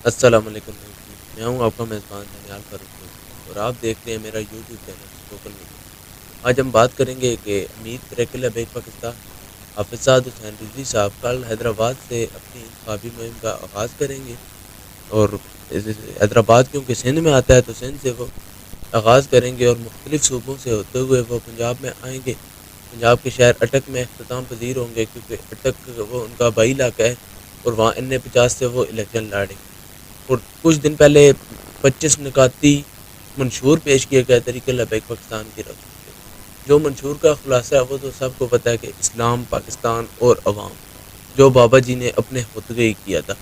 السلام علیکم ناظرین، میں ہوں آپ کا میزبان دانیال فاروق اور آپ دیکھتے ہیں میرا یوٹیوب چینل اسپوکن میڈیا۔ آج ہم بات کریں گے کہ امیر ترقی بیک پاکستان حافظ سعد حسین رضوی صاحب کل حیدرآباد سے اپنی انتخابی مہم کا آغاز کریں گے، اور حیدرآباد کیونکہ سندھ میں آتا ہے تو سندھ سے وہ آغاز کریں گے اور مختلف صوبوں سے ہوتے ہوئے وہ پنجاب میں آئیں گے۔ پنجاب کے شہر اٹک میں اختتام پذیر ہوں گے کیونکہ اٹک وہ ان کا بائی علاقہ ہے اور وہاں N50 سے وہ الیکشن لڑیں گے۔ اور کچھ دن پہلے 25 نکاتی منشور پیش کیے گئے طریقہ لبیک پاکستان کی رقم سے۔ جو منشور کا خلاصہ ہے وہ تو سب کو پتہ ہے کہ اسلام، پاکستان اور عوام، جو بابا جی نے اپنے خطبے ہی کیا تھا،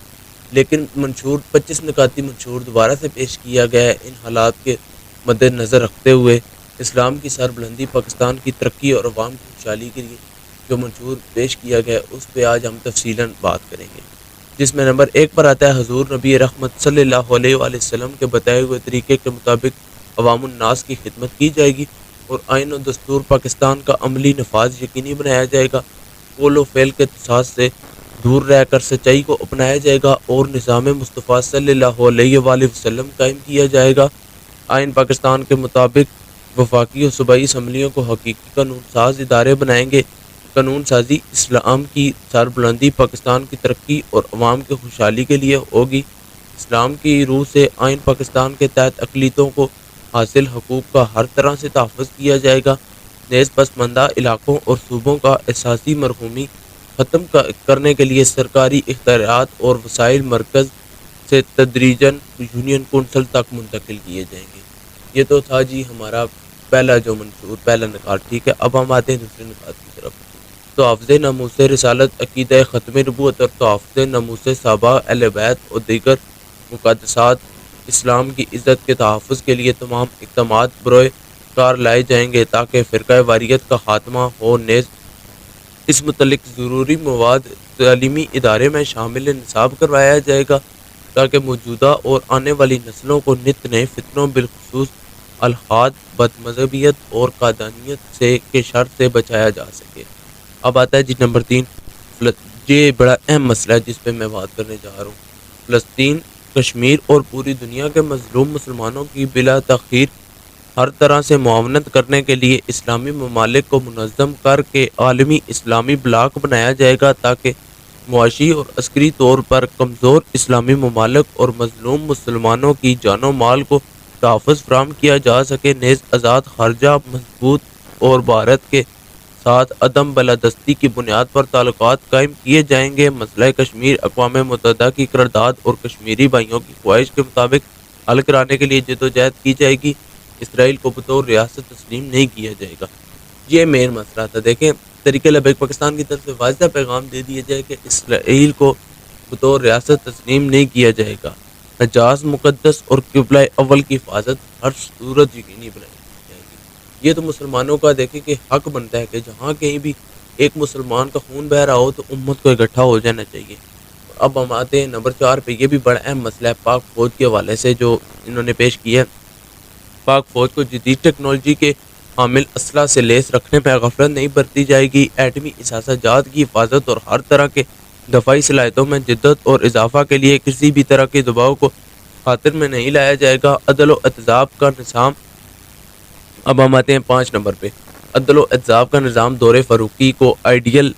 لیکن منشور 25 نکاتی منشور دوبارہ سے پیش کیا گیا ہے ان حالات کے مد نظر رکھتے ہوئے اسلام کی سربلندی، پاکستان کی ترقی اور عوام کی خوشحالی کے لیے جو منشور پیش کیا گیا ہے اس پہ آج ہم تفصیلاً بات کریں گے، جس میں نمبر 1 پر آتا ہے حضور نبی رحمت صلی اللہ علیہ وآلہ وسلم کے بتائے ہوئے طریقے کے مطابق عوام الناس کی خدمت کی جائے گی اور آئین و دستور پاکستان کا عملی نفاذ یقینی بنایا جائے گا۔ قول و فعل کے تصاعد سے دور رہ کر سچائی کو اپنایا جائے گا اور نظام مصطفیٰ صلی اللہ علیہ وآلہ وسلم قائم کیا جائے گا۔ آئین پاکستان کے مطابق وفاقی اور صوبائی اسمبلیوں کو حقیقی قانون ساز ادارے بنائیں گے۔ قانون سازی اسلام کی سربلندی، پاکستان کی ترقی اور عوام کی خوشحالی کے لیے ہوگی۔ اسلام کی روح سے آئین پاکستان کے تحت اقلیتوں کو حاصل حقوق کا ہر طرح سے تحفظ کیا جائے گا۔ نیز پسماندہ علاقوں اور صوبوں کا احساسی مرحومی ختم کرنے کے لیے سرکاری اختیارات اور وسائل مرکز سے تدریجاً یونین کونسل تک منتقل کیے جائیں گے۔ یہ تو تھا جی ہمارا پہلا جو منشور، پہلا نکات، ٹھیک ہے۔ اب ہم آتے ہیں دوسرے نکات کی طرف۔ تحفظ ناموس رسالت، عقیدہ ختم نبوت اور تحفظ ناموس صحابہ اہل بیت اور دیگر مقدسات اسلام کی عزت کے تحفظ کے لیے تمام اقدامات بروئے کار لائے جائیں گے تاکہ فرقہ واریت کا خاتمہ ہو۔ نیز اس متعلق ضروری مواد تعلیمی ادارے میں شامل نصاب کروایا جائے گا تاکہ موجودہ اور آنے والی نسلوں کو نت نئے فتنوں، بالخصوص الحاد، بد مذہبیت اور قادانیت سے کے شر سے بچایا جا سکے۔ اب آتا ہے جی نمبر 3، یہ بڑا اہم مسئلہ ہے جس پہ میں بات کرنے جا رہا ہوں۔ فلسطین، کشمیر اور پوری دنیا کے مظلوم مسلمانوں کی بلا تاخیر ہر طرح سے معاونت کرنے کے لیے اسلامی ممالک کو منظم کر کے عالمی اسلامی بلاک بنایا جائے گا تاکہ معاشی اور عسکری طور پر کمزور اسلامی ممالک اور مظلوم مسلمانوں کی جان و مال کو تحفظ فراہم کیا جا سکے۔ نیز آزاد خارجہ مضبوط اور بھارت کے ساتھ عدم بالادستی کی بنیاد پر تعلقات قائم کیے جائیں گے۔ مسئلہ کشمیر اقوام متحدہ کی قرارداد اور کشمیری بھائیوں کی خواہش کے مطابق حل کرانے کے لیے جدوجہد کی جائے گی۔ اسرائیل کو بطور ریاست تسلیم نہیں کیا جائے گا۔ یہ مین مسئلہ تھا۔ دیکھیں، طریقہ لبیک پاکستان کی طرف سے واضح پیغام دے دیا جائے کہ اسرائیل کو بطور ریاست تسلیم نہیں کیا جائے گا۔ حجاز مقدس اور قبلہ اول کی حفاظت ہر صورت یقینی بنائی جائے گی۔ یہ تو مسلمانوں کا دیکھیں کہ حق بنتا ہے کہ جہاں کہیں بھی ایک مسلمان کا خون بہہ رہا ہو تو امت کو اکٹھا ہو جانا چاہیے۔ اب ہم آتے ہیں نمبر 4 پہ۔ یہ بھی بڑا اہم مسئلہ ہے پاک فوج کے حوالے سے جو انہوں نے پیش کیا ہے۔ پاک فوج کو جدید ٹیکنالوجی کے حامل اسلحہ سے لیس رکھنے پہ غفلت نہیں برتی جائے گی۔ ایٹمی اثاثہ جات کی حفاظت اور ہر طرح کے دفاعی صلاحیتوں میں جدت اور اضافہ کے لیے کسی بھی طرح کے دباؤ کو خاطر میں نہیں لایا جائے گا۔ عدل و احتساب کا نظام۔ اب ہم آتے ہیں 5 نمبر پہ۔ عدل و احتساب کا نظام دور فاروقی کو آئیڈیل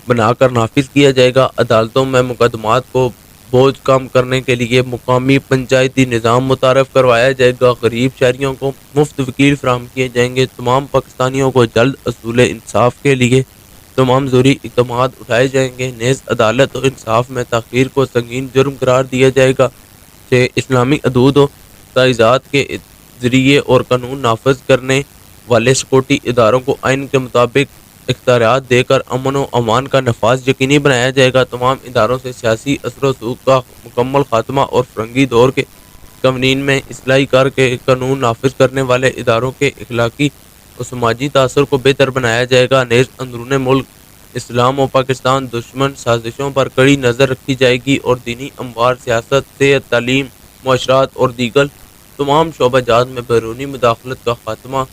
بنا کر نافذ کیا جائے گا۔ عدالتوں میں مقدمات کو بوجھ کم کرنے کے لیے مقامی پنچایتی نظام متعارف کروایا جائے گا۔ غریب شہریوں کو مفت وکیل فراہم کیے جائیں گے۔ تمام پاکستانیوں کو جلد حصول انصاف کے لیے تمام ضروری اقدامات اٹھائے جائیں گے۔ نیز عدالت و انصاف میں تاخیر کو سنگین جرم قرار دیا جائے گا۔ سے اسلامی حدود و تجاوزات کے ذریعے اور قانون نافذ کرنے والے سیکورٹی اداروں کو آئین کے مطابق اختیارات دے کر امن و امان کا نفاذ یقینی بنایا جائے گا۔ تمام اداروں سے سیاسی اثر و رسوخ کا مکمل خاتمہ اور فرنگی دور کے قوانین میں اصلاح کر کے قانون نافذ کرنے والے اداروں کے اخلاقی اور سماجی تاثر کو بہتر بنایا جائے گا۔ نیز اندرون ملک اسلام و پاکستان دشمن سازشوں پر کڑی نظر رکھی جائے گی اور دینی امور، سیاست، صحت، تعلیم، معاشرات اور دیگر تمام شعبہ جات میں بیرونی مداخلت کا خاتمہ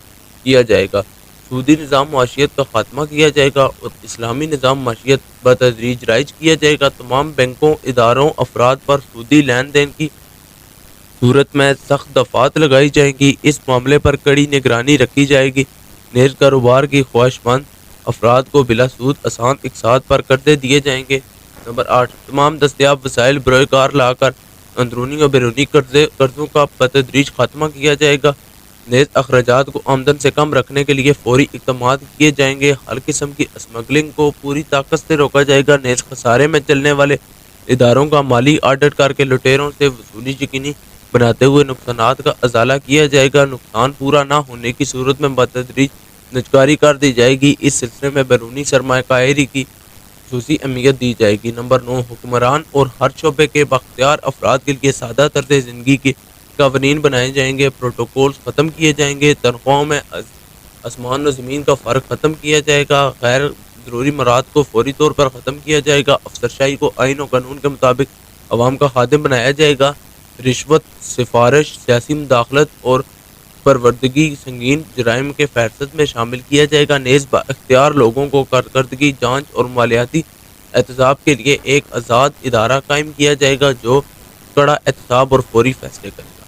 کیا جائے گا۔ سودی نظام معاشیت کا خاتمہ کیا جائے گا اور اسلامی نظام معاشیت بتدریج رائج کیا جائے گا۔ تمام بینکوں، اداروں، افراد پر سودی لین دین کی صورت میں سخت دفعات لگائی جائیں گی۔ اس معاملے پر کڑی نگرانی رکھی جائے گی۔ نیز کاروبار کی خواہش مند افراد کو بلا سود آسان اقساط پر قرضے دیے جائیں گے۔ نمبر 8، تمام دستیاب وسائل بروئے کار لا کر اندرونی اور بیرونی قرضوں کا بتدریج خاتمہ کیا جائے گا۔ نیز اخراجات کو آمدن سے کم رکھنے کے لیے فوری اقدامات کیے جائیں گے۔ ہر قسم کی اسمگلنگ کو پوری طاقت سے روکا جائے گا۔ نیز خسارے میں چلنے والے اداروں کا مالی آڈٹ کر کے لٹیروں سے وصولی یقینی بناتے ہوئے نقصانات کا ازالہ کیا جائے گا۔ نقصان پورا نہ ہونے کی صورت میں بتدریج نجکاری کر دی جائے گی۔ اس سلسلے میں بیرونی سرمایہ کاری کی خصوصی اہمیت دی جائے گی۔ نمبر 9، حکمران اور ہر شعبے کے بااختیار افراد کے لیے سادہ طرز زندگی کے قوانین بنائے جائیں گے۔ پروٹوکولز ختم کیے جائیں گے۔ تنخواہوں میں آسمان و زمین کا فرق ختم کیا جائے گا۔ غیر ضروری مراد کو فوری طور پر ختم کیا جائے گا۔ افسرشاہی کو آئین و قانون کے مطابق عوام کا خادم بنایا جائے گا۔ رشوت، سفارش، سیاسی مداخلت اور پروردگی سنگین جرائم کے فہرست میں شامل کیا جائے گا۔ نیز با اختیار لوگوں کو کارکردگی جانچ اور مالیاتی احتساب کے لیے ایک آزاد ادارہ قائم کیا جائے گا جو کڑا احتساب اور فوری فیصلے کرے گا۔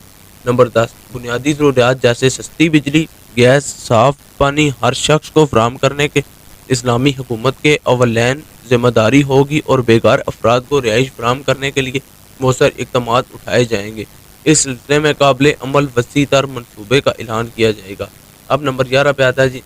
نمبر 10، بنیادی ضروریات جیسے سستی بجلی، گیس، صاف پانی ہر شخص کو فراہم کرنے کے اسلامی حکومت کے اولین ذمہ داری ہوگی اور بیگار افراد کو رہائش فراہم کرنے کے لیے مؤثر اقدامات اٹھائے جائیں گے۔ اس سلسلے میں قابل عمل وسیع تر منصوبے کا اعلان کیا جائے گا۔ اب نمبر 11 پہ آتا ہے جی،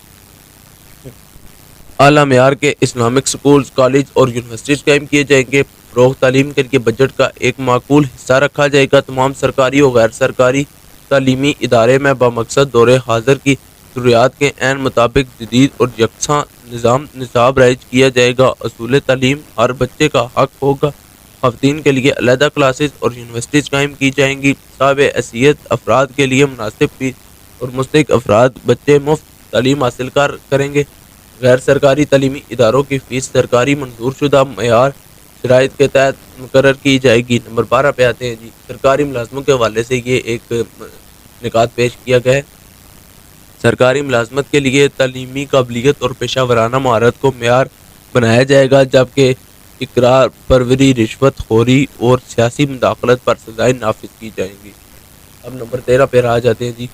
اعلیٰ معیار کے اسلامک سکولز، کالج اور یونیورسٹیز قائم کیے جائیں گے۔ فروغ تعلیم کے لیے بجٹ کا ایک معقول حصہ رکھا جائے گا۔ تمام سرکاری اور غیر سرکاری تعلیمی ادارے میں بمقصد دور حاضر کی ضروریات کے عین مطابق جدید اور یکساں نصاب رائج کیا جائے گا۔ اصول تعلیم ہر بچے کا حق ہوگا۔ خواتین کے لیے علیحدہ کلاسز اور یونیورسٹیز قائم کی جائیں گی۔ صاحب حیثیت افراد کے لیے مناسب فیس اور مستحق افراد بچے مفت تعلیم حاصل کریں گے۔ غیر سرکاری تعلیمی اداروں کی فیس سرکاری منظور شدہ معیار شرائط کے تحت مقرر کی جائے گی۔ نمبر 12 پہ آتے ہیں جی، سرکاری ملازموں کے حوالے سے یہ ایک نکات پیش کیا گیا ہے۔ سرکاری ملازمت کے لیے تعلیمی قابلیت اور پیشہ ورانہ مہارت کو معیار بنایا جائے گا، جبکہ اقرار پروری، رشوت خوری اور سیاسی مداخلت پر سزائیں نافذ کی جائیں گی۔ اب نمبر 13 پہ آ جاتے ہیں جی،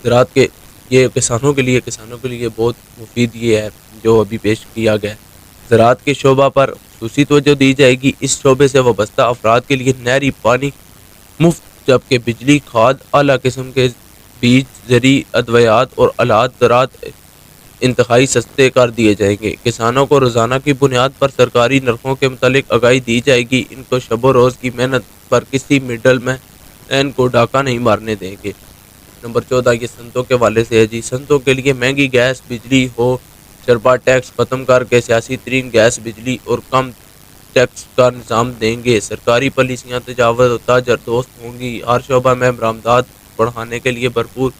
زراعت کے یہ کسانوں کے لیے بہت مفید یہ ہے جو ابھی پیش کیا گیا ہے۔ زراعت کے شعبہ پر خصوصی توجہ دی جائے گی۔ اس شعبے سے وابستہ افراد کے لیے نہری پانی مفت، جبکہ بجلی، کھاد، اعلیٰ قسم کے بیج، زرعی ادویات اور آلات زراعت انتہائی سستے کر دیے جائیں گے۔ کسانوں کو روزانہ کی بنیاد پر سرکاری نرخوں کے متعلق آگاہی دی جائے گی۔ ان کو شب و روز کی محنت پر کسی مڈل مین کو ڈاکہ نہیں مارنے دیں گے۔ نمبر 14 یہ صنعتوں کے حوالے سے ہے جی، صنعتوں کے لیے مہنگی گیس بجلی ہو شربا ٹیکس ختم کر کے سیاسی ترین گیس بجلی اور کم ٹیکس کا نظام دیں گے۔ سرکاری پالیسیاں تجاوز و تاجر دوست ہوں گی۔ ہر شعبہ میں برآمدات بڑھانے کے لیے بھرپور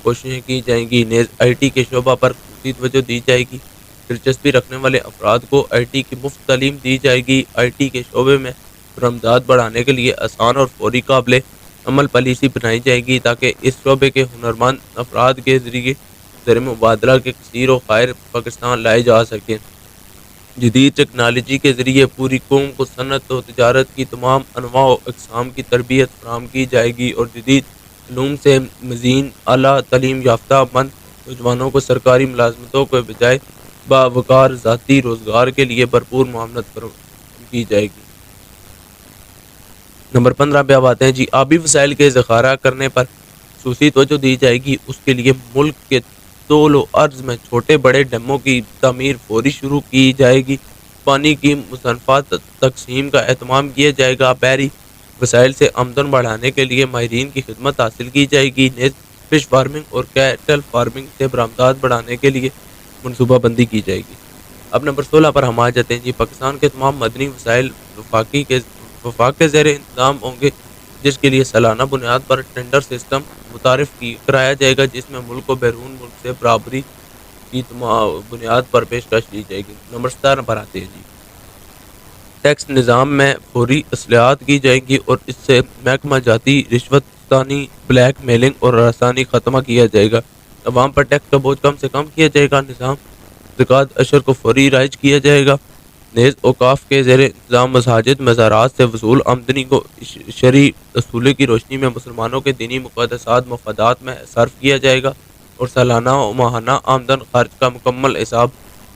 کوششیں کی جائیں گی۔ نیز آئی ٹی کے شعبہ پر خصوصی توجہ دی جائے گی۔ دلچسپی رکھنے والے افراد کو آئی ٹی کی مفت تعلیم دی جائے گی۔ آئی ٹی کے شعبے میں برآمدات بڑھانے کے لیے آسان اور فوری قابل عمل پالیسی بنائی جائے گی تاکہ اس شعبے کے ہنرمند افراد کے ذریعے زر مبادلہ کے کثیر و خیر پاکستان لائے جا سکیں۔ جدید ٹیکنالوجی کے ذریعے پوری قوم کو صنعت و تجارت کی تمام انواع و اقسام کی تربیت فراہم کی جائے گی اور جدید علوم سے مزین اعلیٰ تعلیم یافتہ مند نوجوانوں کو سرکاری ملازمتوں کے بجائے باوقار ذاتی روزگار کے لیے بھرپور معاونت فراہم کی جائے گی۔ نمبر 15 پہ اب آتے ہیں جی، آبی وسائل کے ذخیرہ کرنے پر خصوصی توجہ دی جائے گی۔ اس کے لیے ملک کے طول و عرض میں چھوٹے بڑے ڈیموں کی تعمیر فوری شروع کی جائے گی۔ پانی کی مصنفہ تقسیم کا اہتمام کیا جائے گا۔ بحری وسائل سے آمدن بڑھانے کے لیے ماہرین کی خدمت حاصل کی جائے گی۔ نیز فش فارمنگ اور کیٹل فارمنگ سے برآمدات بڑھانے کے لیے منصوبہ بندی کی جائے گی۔ اب نمبر 16 پر ہم آ جاتے ہیں جی، پاکستان کے تمام مدنی وسائل وفاق کے زیر انتظام ہوں گے، جس کے لیے سالانہ بنیاد پر ٹینڈر سسٹم متعارف کرایا جائے گا، جس میں ملک و بیرون ملک سے برابری کی بنیاد پر پیشکش کی جائے گی۔ نمبر 17 پر آتے ہیں جی، ٹیکس نظام میں فوری اصلاحات کی جائیں گی اور اس سے محکمہ جاتی رشوت ستانی، بلیک میلنگ اور ہراسانی ختمہ کیا جائے گا۔ عوام پر ٹیکس کا بوجھ کم سے کم کیا جائے گا، نظام زکوٰۃ اشر کو فوری رائج کیا جائے گا، نیز اوقاف کے زیر انتظام مساجد مزارات سے وصول آمدنی کو شرعی اصولوں کی روشنی میں مسلمانوں کے دینی مقدسات مفادات میں صرف کیا جائے گا، اور سالانہ و ماہانہ آمدن خرچ کا مکمل حساب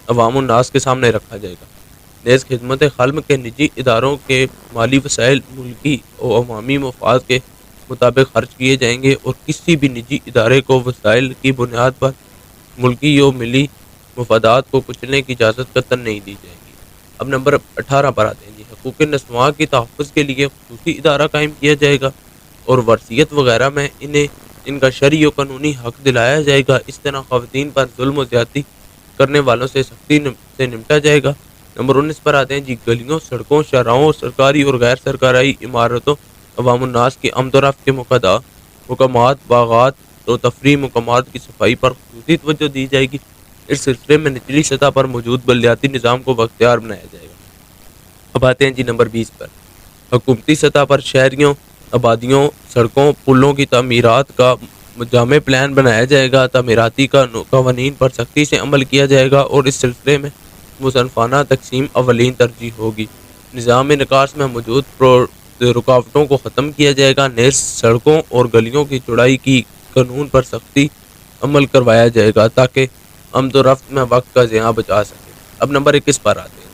عوام الناس کے سامنے رکھا جائے گا۔ نیز خدمت خلم کے نجی اداروں کے مالی وسائل ملکی و عوامی مفاد کے مطابق خرچ کیے جائیں گے، اور کسی بھی نجی ادارے کو وسائل کی بنیاد پر ملکی و ملی مفادات کو کچلنے کی اجازت قطعاً نہیں دی جائے گی۔ اب نمبر 18 پر آتے ہیں جی، حقوق نسواں کی تحفظ کے لیے خصوصی ادارہ قائم کیا جائے گا، اور ورثیت وغیرہ میں ان کا شرعی و قانونی حق دلایا جائے گا۔ اس طرح خواتین پر ظلم و زیادتی کرنے والوں سے سختی سے نمٹا جائے گا۔ نمبر 19 پر آتے ہیں جی، گلیوں، سڑکوں، شاہراہوں، سرکاری اور غیر سرکاری عمارتوں، عوام الناس کی آمد و رفت کے مقامات، باغات و تفریح مقامات کی صفائی پر خصوصی توجہ دی جائے گی۔ اس سلسلے میں نچلی سطح پر موجود بلدیاتی نظام کو بااختیار بنایا جائے گا۔ اب آتے ہیں جی نمبر 20 پر، حکومتی سطح پر شہریوں، آبادیوں، سڑکوں، پلوں کی تعمیرات کا جامع پلان بنایا جائے گا، تعمیراتی قوانین پر سختی سے عمل کیا جائے گا، اور اس سلسلے میں مصنفانہ تقسیم اولین ترجیح ہوگی۔ نظام نکاس میں موجود رکاوٹوں کو ختم کیا جائے گا، نیز سڑکوں اور گلیوں کی چوڑائی کی قانون پر سختی عمل کروایا جائے گا تاکہ آمد و رفت میں وقت کا ضیاع بچا سکے۔ اب نمبر 21 پر آتے ہیں،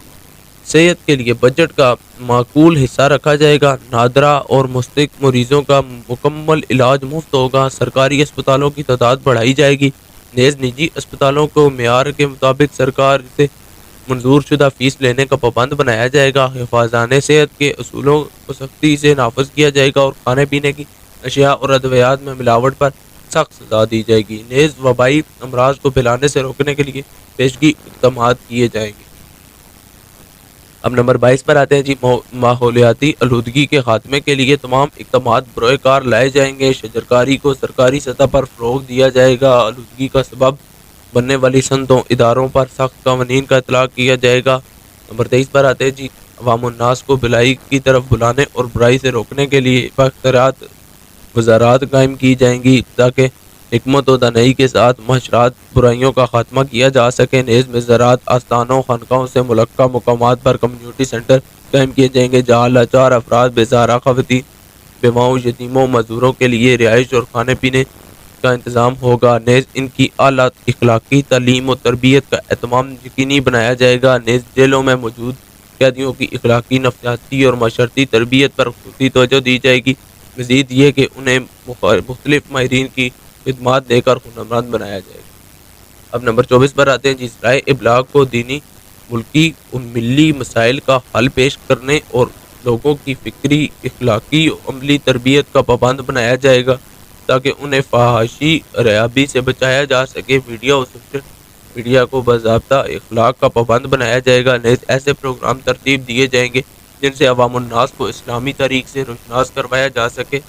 صحت کے لیے بجٹ کا معقول حصہ رکھا جائے گا، نادرہ اور مستحق مریضوں کا مکمل علاج مفت ہوگا، سرکاری اسپتالوں کی تعداد بڑھائی جائے گی، نیز نجی اسپتالوں کو معیار کے مطابق سرکار سے منظور شدہ فیس لینے کا پابند بنایا جائے گا، حفاظان صحت کے اصولوں کو سختی سے نافذ کیا جائے گا، اور کھانے پینے کی اشیاء اور ادویات میں ملاوٹ پر سخت سزا دی جائے گی، نیز وبائی امراض کو پھیلانے سے روکنے کے لیے پیشگی اقدامات کیے جائیں گے۔ اب نمبر 22 پر آتے ہیں جی، ماحولیاتی آلودگی کے خاتمے کے لیے تمام اقدامات بروئے کار لائے جائیں گے، شجرکاری کو سرکاری سطح پر فروغ دیا جائے گا، آلودگی کا سبب بننے والی صنعتوں، اداروں پر سخت قوانین کا اطلاق کیا جائے گا۔ نمبر 23 پر آتے ہیں جی، عوام الناس کو بھلائی کی طرف بلانے اور برائی سے روکنے کے لیے بااختیارات وزارات قائم کی جائیں گی تاکہ حکمت و دانائی کے ساتھ معاشرات برائیوں کا خاتمہ کیا جا سکے، نیز مزارات، آستانوں، خانقاہوں سے ملحقہ مقامات پر کمیونٹی سینٹر قائم کیے جائیں گے جہاں لاچار افراد، بیسہارا خواتین، بیواؤں، یتیموں، معذوروں کے لیے رہائش اور کھانے پینے کا انتظام ہوگا، نیز ان کی اعلیٰ اخلاقی تعلیم و تربیت کا اہتمام یقینی بنایا جائے گا، نیز جیلوں میں موجود قیدیوں کی اخلاقی، نفسیاتی اور معاشرتی تربیت پر خصوصی توجہ دی جائے گی۔ مزید یہ کہ انہیں مختلف ماہرین کی خدمات دے کر ہنرمند بنایا جائے گا۔ اب نمبر 24 پر آتے ہیں جی، ذرائع ابلاغ کو دینی، ملکی و ملی مسائل کا حل پیش کرنے اور لوگوں کی فکری، اخلاقی و عملی تربیت کا پابند بنایا جائے گا تاکہ انہیں فحاشی ریابی سے بچایا جا سکے۔ میڈیا اور سوشل میڈیا کو باضابطہ اخلاق کا پابند بنایا جائے گا، نیز ایسے پروگرام ترتیب دیے جائیں گے جن سے عوام الناس کو اسلامی تاریخ سے روشناس کروایا جا سکے،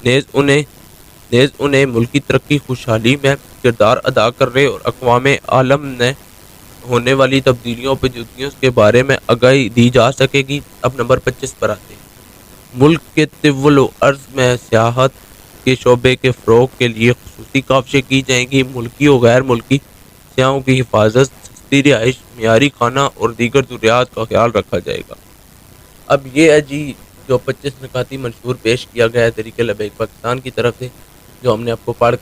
نیز انہیں ملکی ترقی خوشحالی میں کردار ادا کرنے اور اقوام عالم میں ہونے والی تبدیلیوں پیچیدگیوں کے بارے میں آگاہی دی جا سکے گی۔ اب نمبر 25 پر آتے ہیں، ملک کے طول و عرض میں سیاحت کے شعبے کے فروغ کے لیے خصوصی کاوشیں کی جائیں گی، ملکی و غیر ملکی سیاحوں کی حفاظت، سستی رہائش، معیاری کھانا اور دیگر ضروریات کا خیال رکھا جائے گا۔ اب یہ ہے جی جو 25 نکاتی منشور پیش کیا گیا ہے طریق لبیک پاکستان کی طرف سے، جو ہم نے آپ کو پڑھ